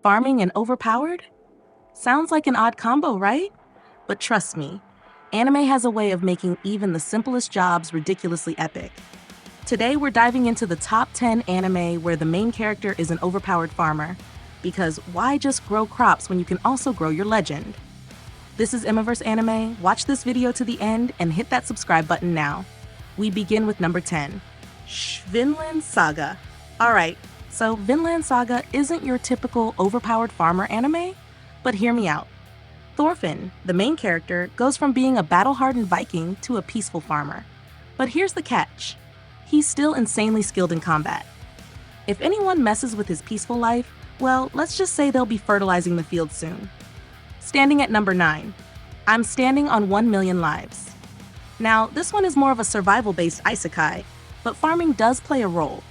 Farming and overpowered? Sounds like an odd combo, right? But trust me, anime has a way of making even the simplest jobs ridiculously epic. Today we're diving into the top 10 anime where the main character is an overpowered farmer. Because why just grow crops when you can also grow your legend? This is Immerverse Anime. Watch this video to the end and hit that subscribe button now. We begin with number 10, Vinland Saga. Alright, so Vinland Saga isn't your typical overpowered farmer anime, but hear me out. Thorfinn, the main character, goes from being a battle-hardened Viking to a peaceful farmer. But here's the catch. He's still insanely skilled in combat. If anyone messes with his peaceful life, well, let's just say they'll be fertilizing the field soon. Standing at number 9, I'm Standing on 1 Million Lives. Now, this one is more of a survival-based isekai, but farming does play a role.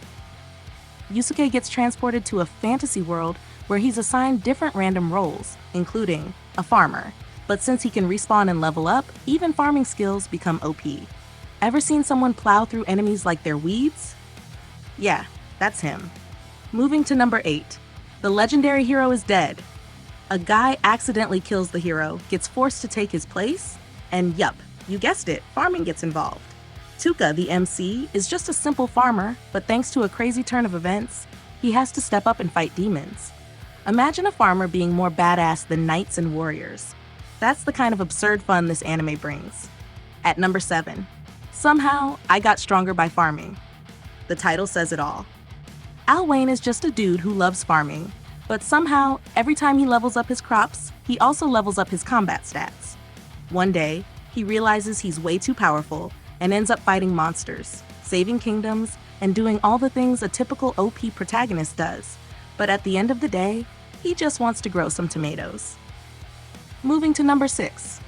Yusuke gets transported to a fantasy world where he's assigned different random roles, including a farmer. But since he can respawn and level up, even farming skills become OP. Ever seen someone plow through enemies like they're weeds? Yeah, that's him. Moving to number 8, the legendary hero is dead. A guy accidentally kills the hero, gets forced to take his place, and yup, you guessed it, farming gets involved. Tuka, the MC, is just a simple farmer, but thanks to a crazy turn of events, he has to step up and fight demons. Imagine a farmer being more badass than knights and warriors. That's the kind of absurd fun this anime brings. At number 7, Somehow, I Got Stronger by Farming. The title says it all. Al Wayne is just a dude who loves farming, but somehow, every time he levels up his crops, he also levels up his combat stats. One day, he realizes he's way too powerful and ends up fighting monsters, saving kingdoms, and doing all the things a typical OP protagonist does. But at the end of the day, he just wants to grow some tomatoes. Moving to number 6,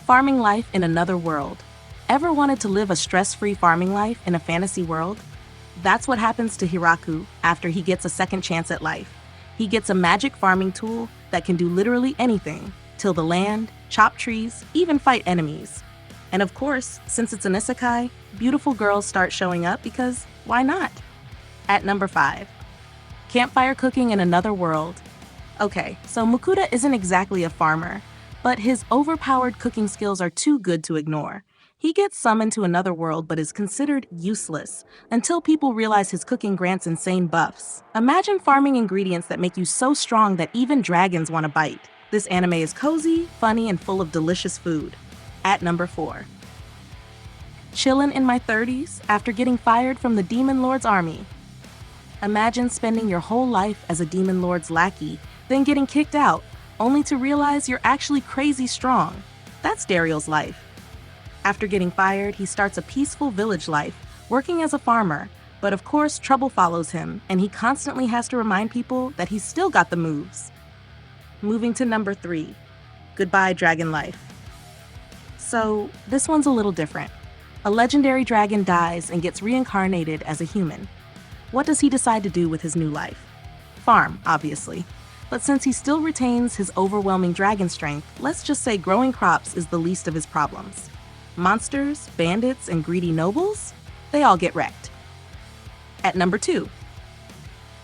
Farming Life in Another World. Ever wanted to live a stress-free farming life in a fantasy world? That's what happens to Hiraku after he gets a second chance at life. He gets a magic farming tool that can do literally anything, till the land, chop trees, even fight enemies. And of course, since it's an isekai, beautiful girls start showing up because why not? At number 5, Campfire Cooking in Another World. Okay, so Mukuta isn't exactly a farmer, but his overpowered cooking skills are too good to ignore. He gets summoned to another world but is considered useless until people realize his cooking grants insane buffs. Imagine farming ingredients that make you so strong that even dragons want to bite. This anime is cozy, funny, and full of delicious food. At number 4, Chillin' in My 30s after getting fired from the Demon Lord's army. Imagine spending your whole life as a Demon Lord's lackey, then getting kicked out, only to realize you're actually crazy strong. That's Dariel's life. After getting fired, he starts a peaceful village life, working as a farmer, but of course trouble follows him, and he constantly has to remind people that he's still got the moves. Moving to number 3, Goodbye Dragon Life. So, this one's a little different. A legendary dragon dies and gets reincarnated as a human. What does he decide to do with his new life? Farm, obviously. But since he still retains his overwhelming dragon strength, let's just say growing crops is the least of his problems. Monsters, bandits, and greedy nobles? They all get wrecked. At number 2,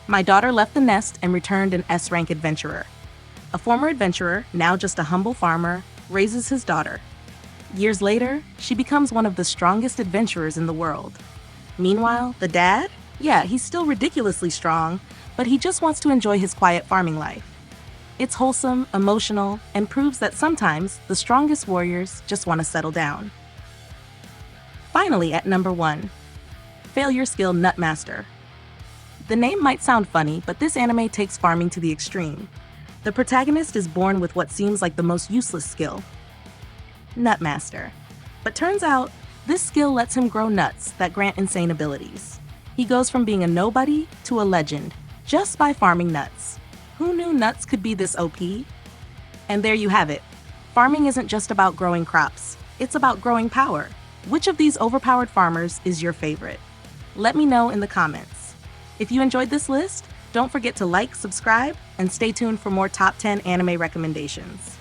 My Daughter Left the Nest and Returned an S-rank adventurer. A former adventurer, now just a humble farmer, raises his daughter. Years later, she becomes one of the strongest adventurers in the world. Meanwhile, the dad? Yeah, he's still ridiculously strong, but he just wants to enjoy his quiet farming life. It's wholesome, emotional, and proves that sometimes the strongest warriors just want to settle down. Finally, at number 1, Failure Skill Nutmaster. The name might sound funny, but this anime takes farming to the extreme. The protagonist is born with what seems like the most useless skill, Nutmaster. But turns out, this skill lets him grow nuts that grant insane abilities. He goes from being a nobody to a legend, just by farming nuts. Who knew nuts could be this OP? And there you have it. Farming isn't just about growing crops, it's about growing power. Which of these overpowered farmers is your favorite? Let me know in the comments. If you enjoyed this list, don't forget to like, subscribe, and stay tuned for more top 10 anime recommendations.